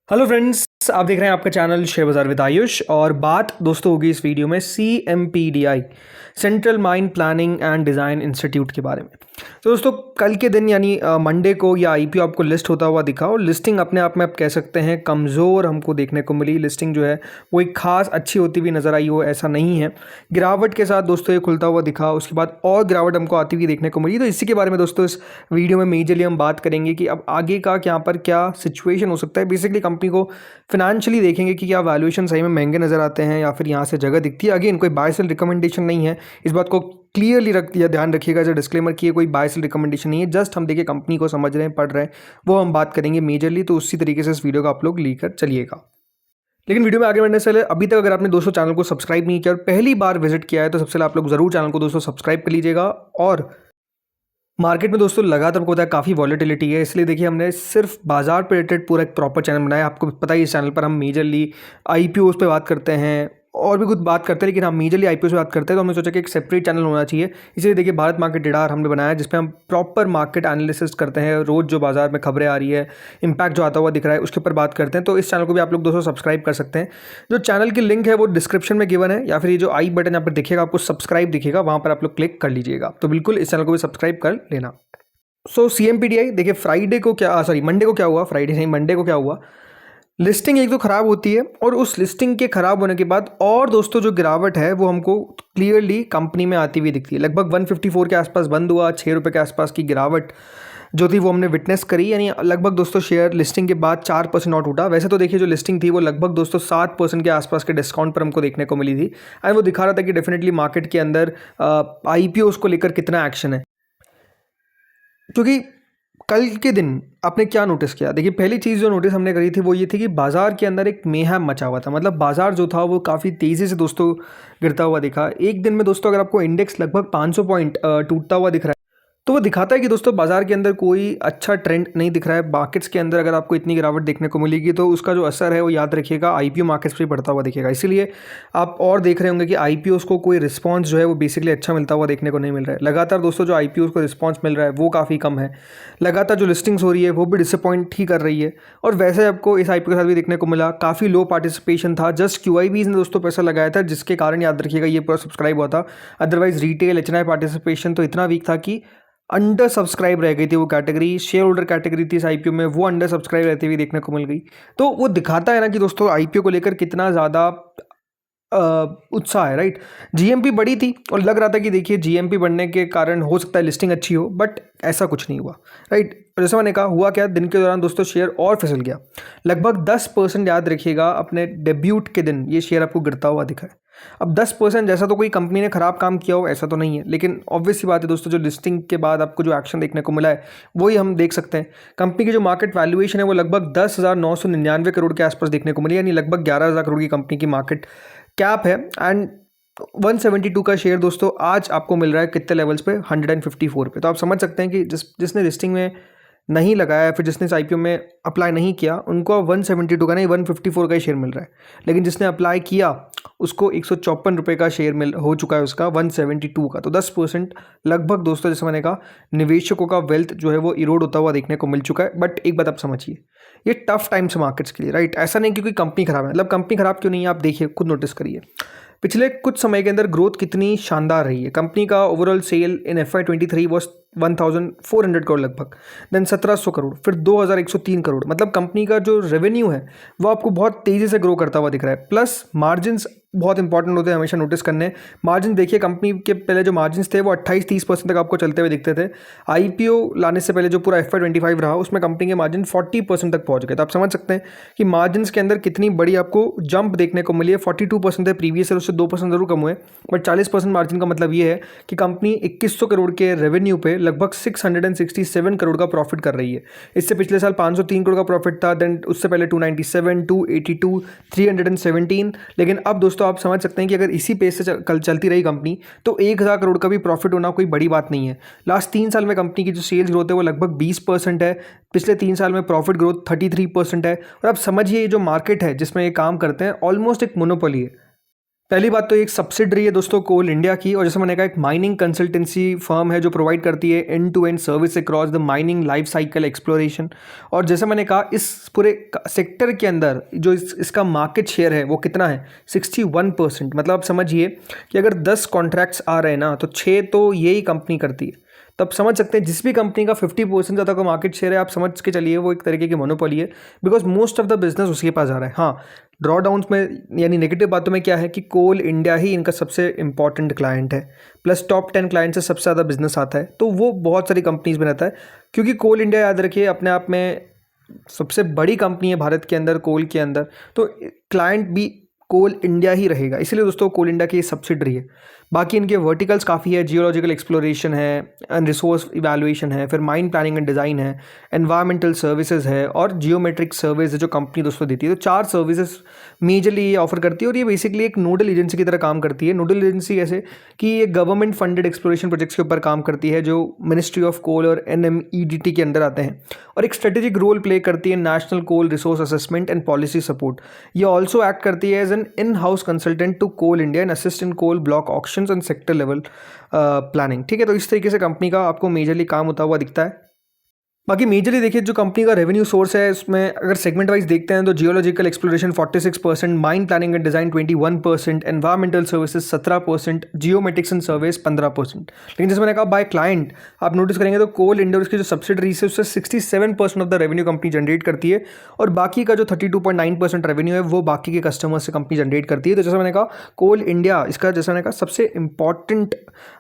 Hello friends, आप देख रहे हैं आपका चैनल शेयर बाजार विद आयुष। और बात दोस्तों होगी इस वीडियो में CMPDI central mine planning and design institute के बारे में। तो दोस्तों कल के दिन यानी मंडे को या IPO आपको लिस्ट होता हुआ दिखा, और लिस्टिंग अपने आप में आप कह सकते हैं कमज़ोर हमको देखने को मिली। लिस्टिंग जो है वो एक खास अच्छी होती हुई नज़र आई हो ऐसा नहीं है। गिरावट के साथ दोस्तों ये खुलता हुआ दिखा, उसके बाद और गिरावट हमको आती हुई देखने को मिली। तो इसी के बारे में दोस्तों इस वीडियो में मेजरली हम बात करेंगे कि अब आगे का यहाँ पर क्या सिचुएशन हो सकता है। बेसिकली कंपनी को फिनेंशियली देखेंगे कि क्या वैल्यूएशन सही में महंगे नज़र आते हैं या फिर यहाँ से जगह दिखती है। अगेन कोई बाय सेल रिकमेंडेशन नहीं है, इस बात को क्लियरली ध्यान रखिएगा। जो डिस्क्लेमर की है, कोई बाय सेल रिकमेंडेशन नहीं है, जस्ट हम देखिए कंपनी को समझ रहे हैं, पढ़ रहे हैं, वो हम बात करेंगे मेजरली। तो उसी तरीके से इस वीडियो को आप लोग लेकर चलिएगा। लेकिन वीडियो में आगे बढ़ने से पहले अभी तक अगर आपने दोस्तों चैनल को सब्सक्राइब नहीं किया और पहली बार विजिट किया है तो सबसे पहले आप लोग जरूर चैनल को दोस्तों सब्सक्राइब कर लीजिएगा। और मार्केट में दोस्तों लगातार आपको पता है काफ़ी वॉलेटिलिटी है, इसलिए देखिए हमने सिर्फ बाजार पे रिलेटेड पूरा एक प्रॉपर चैनल बनाया। आपको पता ही इस चैनल पर हम मेजरली IPOs पे बात करते हैं और भी कुछ बात करते हैं, लेकिन हम मेजरली IPOs पे बात करते हैं। तो हमने सोचा कि एक सेपरेट चैनल होना चाहिए, इसलिए देखिए भारत मार्केट रेडार हमने बनाया है, जिसपे हम प्रॉपर मार्केट एनालिसिस करते हैं। रोज़ जो बाजार में खबरें आ रही है, इंपैक्ट जो आता हुआ दिख रहा है, उसके ऊपर बात करते हैं। तो इस चैनल को भी आप लोग दोस्तों सब्सक्राइब कर सकते हैं। जो चैनल की लिंक है वो डिस्क्रिप्शन में गिवन है, या फिर ये जो आई बटन यहाँ पर दिखेगा आपको सब्सक्राइब दिखेगा, वहाँ पर आप लोग क्लिक कर लीजिएगा। तो बिल्कुल इस चैनल को भी सब्सक्राइब कर लेना। CMPDI देखिए फ्राइडे को क्या मंडे को क्या हुआ, फ्राइडे नहीं मंडे को क्या हुआ, लिस्टिंग एक तो ख़राब होती है, और उस लिस्टिंग के ख़राब होने के बाद और दोस्तों जो गिरावट है वो हमको क्लियरली कंपनी में आती हुई दिखती है। लगभग 154 के आसपास बंद हुआ, 6 रुपये के आसपास की गिरावट जो थी वो हमने विटनेस करी। यानी लगभग दोस्तों शेयर लिस्टिंग के बाद 4% और टूटा। वैसे तो देखिए जो लिस्टिंग थी वो लगभग दोस्तों 7% के आसपास के डिस्काउंट पर हमको देखने को मिली थी, एंड वो दिखा रहा था कि डेफिनेटली मार्केट के अंदर IPOs को लेकर कितना एक्शन है। क्योंकि कल के दिन आपने क्या नोटिस किया, देखिए पहली चीज़ जो नोटिस हमने करी थी वो ये थी कि बाजार के अंदर एक मेहम मचा हुआ था। मतलब बाजार जो था वो काफ़ी तेज़ी से दोस्तों गिरता हुआ दिखा। एक दिन में दोस्तों अगर आपको इंडेक्स लगभग 500 पॉइंट टूटता हुआ दिख रहा है, तो वो दिखाता है कि दोस्तों बाजार के अंदर कोई अच्छा ट्रेंड नहीं दिख रहा है। मार्केट्स के अंदर अगर आपको इतनी गिरावट देखने को मिलेगी तो उसका जो असर है वो याद रखिएगा IPO मार्केट्स पे पड़ता हुआ दिखेगा। इसीलिए आप और देख रहे होंगे कि IPOs को कोई रिस्पांस जो है वो बेसिकली अच्छा मिलता हुआ देखने को नहीं मिल रहा है। लगातार दोस्तों जो IPOs को रिस्पांस मिल रहा है वो काफ़ी कम है। लगातार जो लिस्टिंग्स हो रही है वो भी डिसअपॉइंट ही कर रही है। और वैसे आपको इस IPO के साथ भी देखने को मिला, काफ़ी लो पार्टिसिपेशन था। जस्ट QIBs ने दोस्तों पैसा लगाया था, जिसके कारण याद रखिएगा ये पूरा सब्सक्राइब हुआ था। अदरवाइज रिटेल HNI पार्टिसिपेशन तो इतना वीक था कि अंडर सब्सक्राइब रह गई थी वो कैटेगरी। शेयर होल्डर कैटेगरी थी इस IPO में, वो अंडर सब्सक्राइब रहती हुई देखने को मिल गई। तो वो दिखाता है ना कि दोस्तों IPO को लेकर कितना ज़्यादा उत्साह है, राइट। GMP बढ़ी थी और लग रहा था कि देखिए GMP बढ़ने के कारण हो सकता है लिस्टिंग अच्छी हो, बट ऐसा कुछ नहीं हुआ, राइट। जैसे मैंने कहा हुआ क्या, दिन के दौरान दोस्तों शेयर और फिसल गया। लगभग 10% याद रखिएगा अपने डेब्यूट के दिन ये शेयर आपको गिरता हुआ दिखा है। अब 10% जैसा तो कोई कंपनी ने ख़राब काम किया हो ऐसा तो नहीं है, लेकिन ऑब्वियस सी बात है दोस्तों जो लिस्टिंग के बाद आपको जो एक्शन देखने को मिला है वही हम देख सकते हैं। कंपनी की जो मार्केट वैल्यूएशन है वो लगभग 10,999 करोड़ के आसपास देखने को मिली, यानी लगभग 11,000 करोड़ की कंपनी की मार्केट कैप है। एंड 172 का शेयर दोस्तों आज आपको मिल रहा है कितने लेवल्स पे, 154 पे। तो आप समझ सकते हैं कि जिसने लिस्टिंग में नहीं लगाया, फिर जिसने इस IPO में अप्लाई नहीं किया, उनको 172 का नहीं 154 का ही शेयर मिल रहा है। लेकिन जिसने अप्लाई किया उसको 154 रुपये का शेयर हो चुका है उसका 172 का। तो 10% लगभग दोस्तों जैसे मैंने कहा निवेशकों का वेल्थ जो है वो इरोड होता हुआ देखने को मिल चुका है। बट एक बात आप समझिए, ये टफ टाइम्स मार्केट्स के लिए, राइट। ऐसा नहीं कि कोई कंपनी खराब है, मतलब कंपनी खराब क्यों नहीं है आप देखिए, खुद नोटिस करिए पिछले कुछ समय के अंदर ग्रोथ कितनी शानदार रही है। कंपनी का overall sale in FY23 was 1400 crore लगभग, देन 1700 करोड़, फिर 2103 करोड़। मतलब कंपनी का जो रेवेन्यू है वो आपको बहुत तेज़ी से ग्रो करता हुआ दिख रहा है। प्लस मार्जिन्स बहुत इंपॉर्टेंट होते हैं हमेशा नोटिस करने। मार्जिन देखिए कंपनी के पहले जो मार्जिन्स थे वो 28-30% तक आपको चलते हुए दिखते थे। IPO लाने से पहले जो पूरा FY25 रहा उसमें कंपनी के मार्जिन 40% तक पहुंच गए। तो आप समझ सकते हैं कि मार्जिन्स के अंदर कितनी बड़ी आपको जंप देखने को मिली है। 42% है प्रीवियस ईयर, उससे 2% जरूर कम हुए, बट 40% मार्जिन का मतलब ये है कि कंपनी 2100 करोड़ के रेवेन्यू पे लगभग 667 करोड़ का प्रॉफिट कर रही है। इससे पिछले साल 503 करोड़ का प्रॉफिट था, देन उससे पहले 297, 282, 317। लेकिन अब दोस्तों आप समझ सकते हैं कि अगर इसी पेस से कल चलती रही कंपनी तो 1000 करोड़ का भी प्रॉफिट होना कोई बड़ी बात नहीं है। लास्ट 3 साल में कंपनी की जो सेल्स ग्रोथ है वो लगभग 20% है। पिछले 3 साल में प्रॉफिट ग्रोथ 33% है। और आप समझिए ये जो मार्केट है जिसमें ये काम करते हैं ऑलमोस्ट एक मोनोपोली है। पहली बात तो एक सब्सिडरी है दोस्तों कोल इंडिया की, और जैसे मैंने कहा एक माइनिंग कंसल्टेंसी फर्म है जो प्रोवाइड करती है end to end service across the mining life cycle exploration. और जैसे मैंने कहा इस पूरे सेक्टर के अंदर जो इसका मार्केट शेयर है वो कितना है, 61%। मतलब आप समझिए कि अगर 10 कॉन्ट्रैक्ट्स आ रहे हैं ना तो 6 तो यही कंपनी करती है। तो आप समझ सकते हैं जिस भी कंपनी का 50% ज़्यादा का मार्केट शेयर है, आप समझ के चलिए वो एक तरीके की मोनोपोली है, because most of the business उसके पास आ रहा है। हाँ, ड्रॉ डाउन्स में यानी नेगेटिव बातों में क्या है कि कोल इंडिया ही इनका सबसे इंपॉर्टेंट क्लाइंट है, प्लस टॉप 10 क्लाइंट से सबसे ज़्यादा बिजनेस आता है, तो वो बहुत सारी कंपनीज में रहता है। क्योंकि कोल इंडिया याद रखिए अपने आप में सबसे बड़ी कंपनी है भारत के अंदर कोल के अंदर, तो क्लाइंट भी कोल इंडिया ही रहेगा, इसलिए दोस्तों कोल इंडिया की सब्सिडरी है। बाकी इनके वर्टिकल्स काफ़ी है, जियोलॉजिकल एक्सप्लोरेशन है, एंड रिसोर्स इवैल्यूएशन है, फिर माइन प्लानिंग एंड डिज़ाइन है, एनवायरमेंटल सर्विसेज है, और जियोमेट्रिक सर्विस है जो कंपनी दोस्तों देती है। तो 4 सर्विसेज मेजरली ये ऑफर करती है, और ये बेसिकली एक नोडल एजेंसी की तरह काम करती है। नोडल एजेंसी ऐसे कि ये गवर्नमेंट फंडेड एक्सप्लोरेशन प्रोजेक्ट्स के ऊपर काम करती है जो मिनिस्ट्री ऑफ कोल और NMEDT के अंदर आते हैं, और एक स्ट्रेटेजिक रोल प्ले करती है national coal resource assessment and policy support. ये ऑल्सो एक्ट करती है as an in house consultant to coal India and assist in coal block auctions and sector level planning. ठीक है, तो इस तरीके से कंपनी का आपको मेजरली काम होता हुआ दिखता है। बाकी मेजरली देखिए जो कंपनी का रेवेन्यू सोर्स है उसमें अगर सेगमेंट वाइज देखते हैं तो geological exploration 46%, mine planning and design 21%, environmental services 17%, geometrics and service 15%। लेकिन जैसे मैंने कहा बाय क्लाइंट आप नोटिस करेंगे तो कोल इंडिया की जो सब्सिडरी है उससे 67% of the revenue company generate करती है, और बाकी का जो 32.9% रेवेन्यू है वो बाकी के कस्टमर्स से कंपनी जनरेट करती है। तो जैसे मैंने कहा कोल इंडिया इसका जैसे मैंने कहा सबसे इंपॉर्टेंट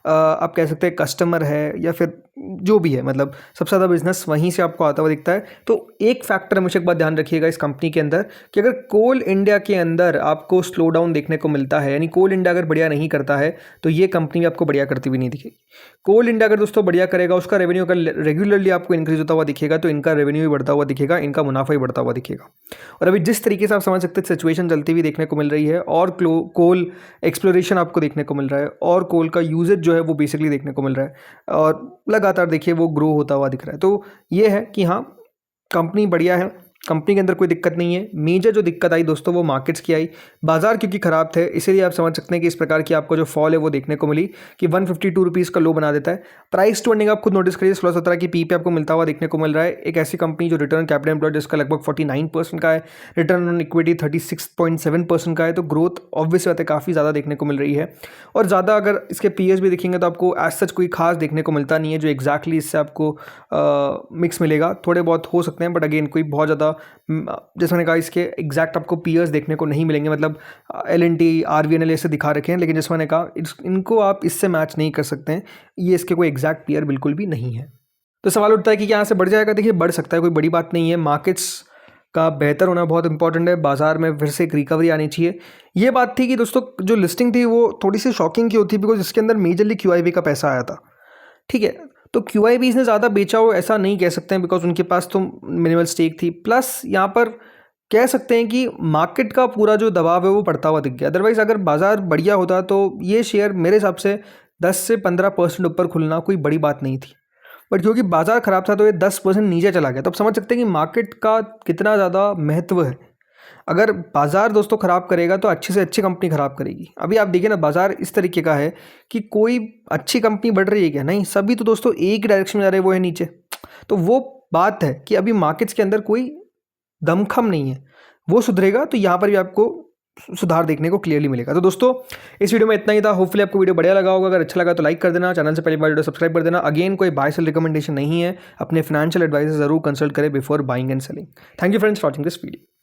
आप कह सकते हैं कस्टमर है, या फिर जो भी है, मतलब सबसे ज़्यादा बिजनेस वहीं से आपको आता हुआ दिखता है। तो एक फैक्टर हमेशा एक बात ध्यान रखिएगा इस कंपनी के अंदर कि अगर कोल इंडिया के अंदर आपको स्लो डाउन देखने को मिलता है, यानी कोल इंडिया अगर बढ़िया नहीं करता है तो ये कंपनी आपको बढ़िया करती हुई नहीं दिखेगी। कोल इंडिया अगर दोस्तों बढ़िया करेगा, उसका रेवेन्यू अगर रेगुलरली आपको इंक्रीज होता हुआ दिखेगा तो इनका रेवेन्यू भी बढ़ता हुआ दिखेगा, इनका मुनाफा भी बढ़ता हुआ दिखेगा। और अभी जिस तरीके से आप समझ सकते हैं सिचुएशन चलती हुई देखने को मिल रही है, और कोल एक्सप्लोरेशन आपको देखने को मिल रहा है, और कोल का यूजेज जो है वो बेसिकली देखने को मिल रहा है, और लगातार देखिए वो ग्रो होता हुआ दिख रहा है। तो ये है कि हाँ कंपनी बढ़िया है, कंपनी के अंदर कोई दिक्कत नहीं है। मेजर जो दिक्कत आई दोस्तों वो मार्केट्स की आई, बाजार क्योंकि ख़राब थे इसीलिए आप समझ सकते हैं कि इस प्रकार की आपको जो फॉल है वो देखने को मिली कि 152 रुपीज़ का लो बना देता है। प्राइस टू अर्निंग आप खुद नोटिस करिए 16-17 की पी पे आपको मिलता हुआ देखने को मिल रहा है। एक ऐसी कंपनी जो रिटर्न कैपिटल एम्प्लॉयड जिसका लगभग 49% का है, रिटर्न ऑन इक्विटी 36.7% का है, तो ग्रोथ ऑब्वियस बात है काफ़ी ज़्यादा देखने को मिल रही है। और ज़्यादा अगर इसके पीएस भी देखेंगे तो आपको एज सच कोई खास देखने को मिलता नहीं है जो एग्जैक्टली इससे आपको मिक्स मिलेगा, थोड़े बहुत हो सकते हैं, बट अगेन कोई बहुत ज़्यादा जैसे मैंने कहा इसके एग्जैक्ट आपको पीयर्स देखने को नहीं मिलेंगे। मतलब L&T RVNL ऐसे दिखा रखे हैं, लेकिन जैसे मैंने कहा इनको आप इससे मैच नहीं कर सकते हैं, ये इसके कोई एग्जैक्ट पीयर बिल्कुल भी नहीं है। तो सवाल उठता है कि क्या यहाँ से बढ़ जाएगा? देखिए बढ़ सकता है, कोई बड़ी बात नहीं है। मार्केट्स का बेहतर होना बहुत इंपॉर्टेंट है, बाजार में फिर से एक रिकवरी आनी चाहिए। ये बात थी कि दोस्तों जो लिस्टिंग थी वो थोड़ी सी शॉकिंग की होती, बिकॉज इसके अंदर मेजरली QIB का पैसा आया था। ठीक है, तो QIB इसने ज़्यादा बेचा हो ऐसा नहीं कह सकते हैं, बिकॉज उनके पास तो मिनिमल स्टेक थी, प्लस यहाँ पर कह सकते हैं कि मार्केट का पूरा जो दबाव है वो पड़ता हुआ दिख गया। अदरवाइज़ अगर बाज़ार बढ़िया होता तो ये शेयर मेरे हिसाब से 10 से 15% ऊपर खुलना कोई बड़ी बात नहीं थी, बट क्योंकि बाज़ार ख़राब था तो ये 10% नीचे चला गया। तो आप समझ सकते हैं कि मार्केट का कितना ज़्यादा महत्व है। अगर बाज़ार दोस्तों ख़राब करेगा तो अच्छी से अच्छी कंपनी ख़राब करेगी। अभी आप देखिए ना बाज़ार इस तरीके का है कि कोई अच्छी कंपनी बढ़ रही है क्या? नहीं, सभी तो दोस्तों एक ही डायरेक्शन में जा रहे हैं, वो है नीचे। तो वो बात है कि अभी मार्केट्स के अंदर कोई दमखम नहीं है, वो सुधरेगा तो यहाँ पर भी आपको सुधार देखने को क्लियरली मिलेगा। तो दोस्तों इस वीडियो में इतना ही था। होपफुली आपको वीडियो बढ़िया लगा होगा। अगर अच्छा लगा तो लाइक कर देना, चैनल से पहली बार वीडियो सब्सक्राइब कर देना। अगेन कोई बाय सेल रिकमेंडेशन नहीं है, अपने फाइनेंशियल एडवाइजर जरूर कंसल्ट करें before buying and selling. Thank you friends for watching this video.